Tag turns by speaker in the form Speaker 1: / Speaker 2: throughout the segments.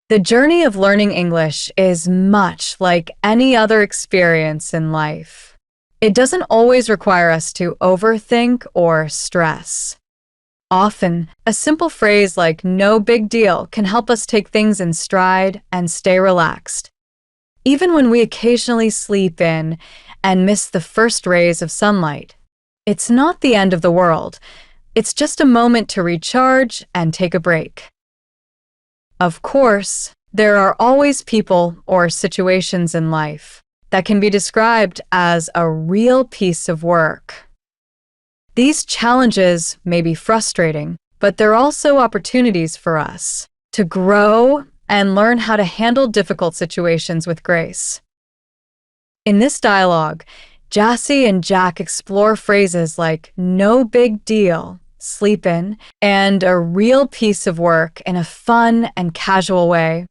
Speaker 1: The journey of learning English is much like any other experience in life. It doesn't always require us to overthink or stress. Often, a simple phrase like "no big deal" can help us take things in stride and stay relaxed. Even when we occasionally sleep in and miss the first rays of sunlight, it's not the end of the world. It's just a moment to recharge and take a break. Of course, there are always people or situations in life that can be described as a real piece of work. These challenges may be frustrating, but they're also opportunities for us to grow and learn how to handle difficult situations with grace. In this dialogue, Jassy and Jack explore phrases like "no big deal," "sleep in," and "a real piece of work" in a fun and casual way,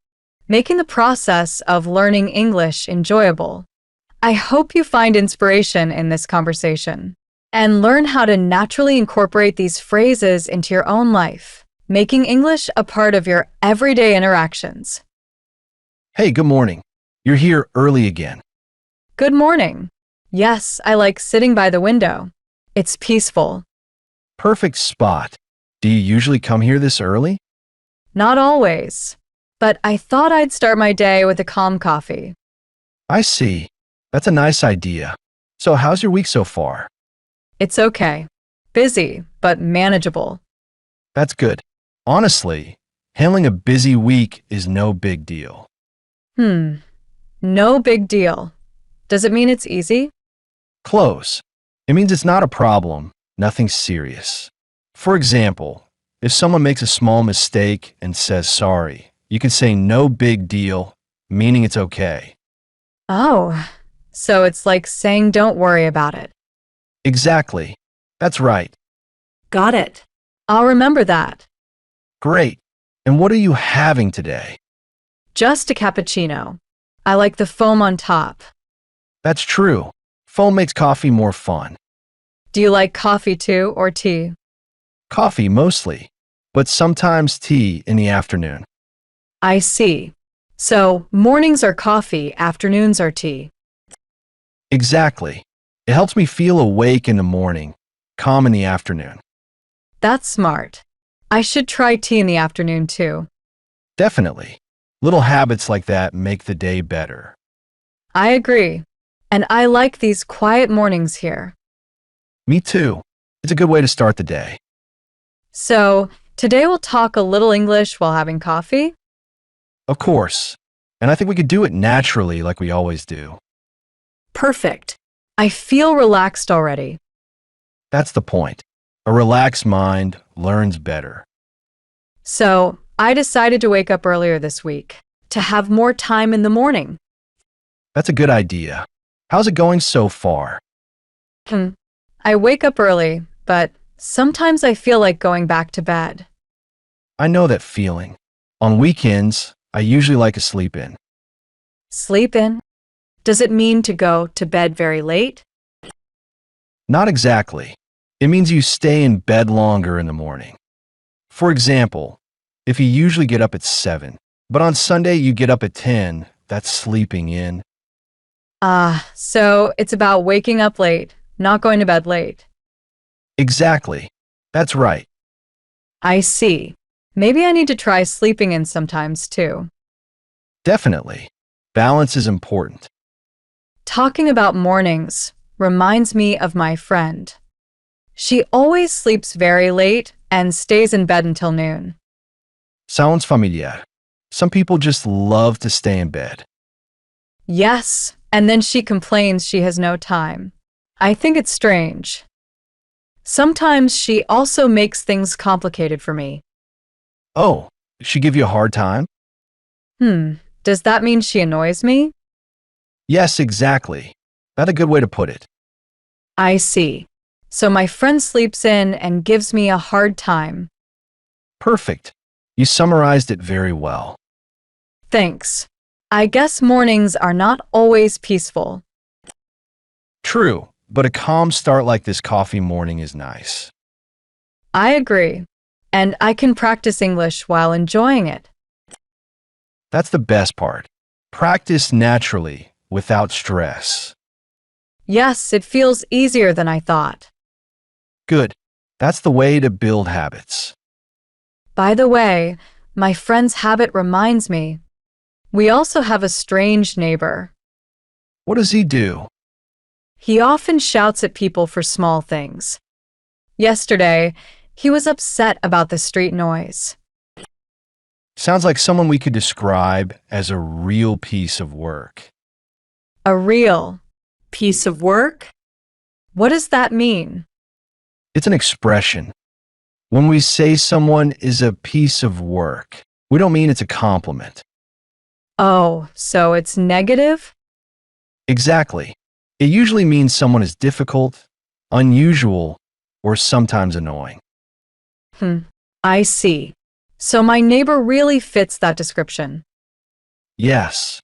Speaker 1: making the process of learning English enjoyable. I hope you find inspiration in this conversation and learn how to naturally incorporate these phrases into your own life, making English a part of your everyday interactions.
Speaker 2: Hey, good morning. You're here early again.
Speaker 1: Good morning. Yes, I like sitting by the window. It's peaceful.
Speaker 2: Perfect spot. Do you usually come here this early?
Speaker 1: Not always, but I thought I'd start my day with a calm coffee.
Speaker 2: I see. That's a nice idea. So how's your week so far?
Speaker 1: It's okay. Busy, but manageable.
Speaker 2: That's good. Honestly, handling a busy week is no big deal.
Speaker 1: No big deal. Does it mean it's easy?
Speaker 2: Close. It means it's not a problem, nothing serious. For example, if someone makes a small mistake and says sorry, you can say "no big deal," meaning it's okay.
Speaker 1: Oh, so it's like saying don't worry about it.
Speaker 2: Exactly. That's right.
Speaker 1: Got it. I'll remember that.
Speaker 2: Great. And what are you having today?
Speaker 1: Just a cappuccino. I like the foam on top.
Speaker 2: That's true. Foam makes coffee more fun.
Speaker 1: Do you like coffee too, or tea?
Speaker 2: Coffee mostly, but sometimes tea in the afternoon.
Speaker 1: I see. So, mornings are coffee, afternoons are tea.
Speaker 2: Exactly. It helps me feel awake in the morning, calm in the afternoon.
Speaker 1: That's smart. I should try tea in the afternoon too.
Speaker 2: Definitely. Little habits like that make the day better.
Speaker 1: I agree. And I like these quiet mornings here.
Speaker 2: Me too. It's a good way to start the day.
Speaker 1: So, today we'll talk a little English while having coffee?
Speaker 2: Of course. And I think we could do it naturally like we always do.
Speaker 1: Perfect. I feel relaxed already.
Speaker 2: That's the point. A relaxed mind learns better.
Speaker 1: So, I decided to wake up earlier this week to have more time in the morning.
Speaker 2: That's a good idea. How's it going so far?
Speaker 1: I wake up early, but sometimes I feel like going back to bed.
Speaker 2: I know that feeling. On weekends, I usually like a sleep in.
Speaker 1: Sleep in? Does it mean to go to bed very late?
Speaker 2: Not exactly. It means you stay in bed longer in the morning. For example, if you usually get up at 7, but on Sunday you get up at 10, that's sleeping in.
Speaker 1: So it's about waking up late, not going to bed late.
Speaker 2: Exactly. That's right.
Speaker 1: I see. Maybe I need to try sleeping in sometimes too.
Speaker 2: Definitely. Balance is important.
Speaker 1: Talking about mornings reminds me of my friend. She always sleeps very late and stays in bed until noon.
Speaker 2: Sounds familiar. Some people just love to stay in bed.
Speaker 1: Yes, and then she complains she has no time. I think it's strange. Sometimes she also makes things complicated for me.
Speaker 2: Oh, she give you a hard time?
Speaker 1: Does that mean she annoys me?
Speaker 2: Yes, exactly. That's a good way to put it.
Speaker 1: I see. So my friend sleeps in and gives me a hard time.
Speaker 2: Perfect. You summarized it very well.
Speaker 1: Thanks. I guess mornings are not always peaceful.
Speaker 2: True, but a calm start like this coffee morning is nice.
Speaker 1: I agree. And I can practice English while enjoying it.
Speaker 2: That's the best part. Practice naturally, without stress.
Speaker 1: Yes, it feels easier than I thought.
Speaker 2: Good. That's the way to build habits.
Speaker 1: By the way, my friend's habit reminds me. We also have a strange neighbor.
Speaker 2: What does he do?
Speaker 1: He often shouts at people for small things. Yesterday, he was upset about the street noise.
Speaker 2: Sounds like someone we could describe as a real piece of work.
Speaker 1: A real
Speaker 3: Piece of work?
Speaker 1: What does that mean?
Speaker 2: It's an expression. When we say someone is a piece of work, we don't mean it's a compliment.
Speaker 1: Oh, so it's negative?
Speaker 2: Exactly. It usually means someone is difficult, unusual, or sometimes annoying.
Speaker 1: I see. So my neighbor really fits that description.
Speaker 2: Yes.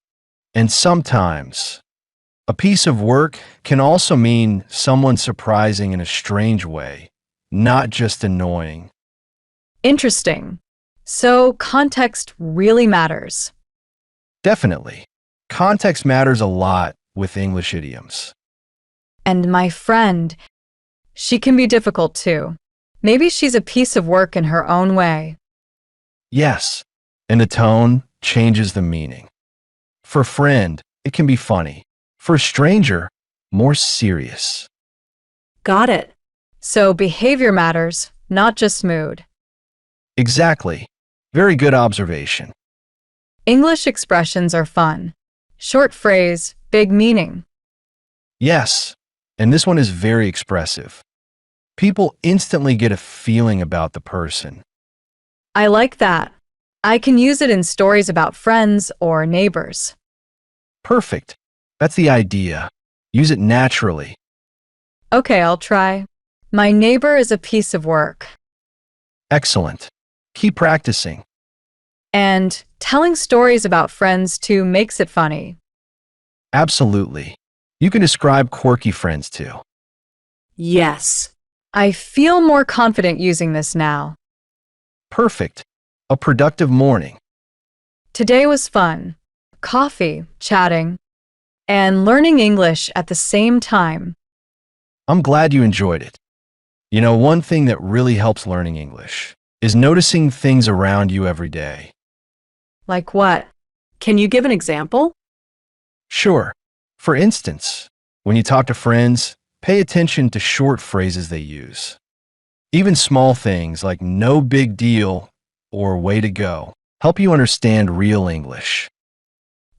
Speaker 2: And sometimes, a piece of work can also mean someone surprising in a strange way, not just annoying.
Speaker 1: Interesting. So context really matters.
Speaker 2: Definitely. Context matters a lot with English idioms.
Speaker 1: And my friend, she can be difficult too. Maybe she's a piece of work in her own way.
Speaker 2: Yes, and the tone changes the meaning. For friend, it can be funny. For stranger, more serious.
Speaker 3: Got it.
Speaker 1: So behavior matters, not just mood.
Speaker 2: Exactly. Very good observation.
Speaker 1: English expressions are fun. Short phrase, big meaning.
Speaker 2: Yes, and this one is very expressive. People instantly get a feeling about the person.
Speaker 1: I like that. I can use it in stories about friends or neighbors.
Speaker 2: Perfect. That's the idea. Use it naturally.
Speaker 1: Okay, I'll try. My neighbor is a piece of work.
Speaker 2: Excellent. Keep practicing.
Speaker 1: And telling stories about friends too makes it funny.
Speaker 2: Absolutely. You can describe quirky friends too.
Speaker 3: Yes.
Speaker 1: I feel more confident using this now.
Speaker 2: Perfect. A productive morning.
Speaker 1: Today was fun. Coffee, chatting, and learning English at the same time.
Speaker 2: I'm glad you enjoyed it. You know, one thing that really helps learning English is noticing things around you every day.
Speaker 1: Like what?
Speaker 3: Can you give an example?
Speaker 2: Sure. For instance, when you talk to friends, pay attention to short phrases they use. Even small things like no big deal or way to go help you understand real English.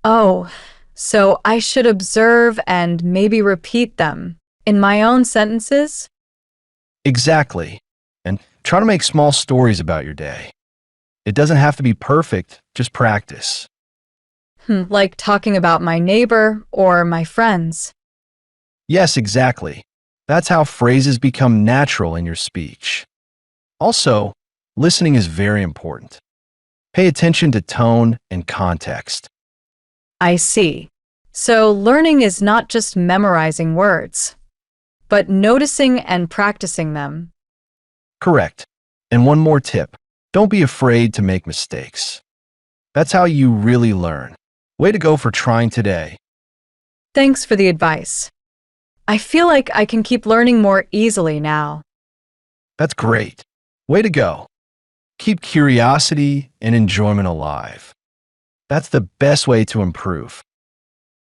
Speaker 1: Oh, so I should observe and maybe repeat them in my own sentences?
Speaker 2: Exactly. And try to make small stories about your day. It doesn't have to be perfect, just practice.
Speaker 1: Like talking about my neighbor or my friends.
Speaker 2: Yes, exactly. That's how phrases become natural in your speech. Also, listening is very important. Pay attention to tone and context.
Speaker 1: I see. So learning is not just memorizing words, but noticing and practicing them.
Speaker 2: Correct. And one more tip. Don't be afraid to make mistakes. That's how you really learn. Way to go for trying today.
Speaker 1: Thanks for the advice. I feel like I can keep learning more easily now.
Speaker 2: That's great. Way to go. Keep curiosity and enjoyment alive. That's the best way to improve.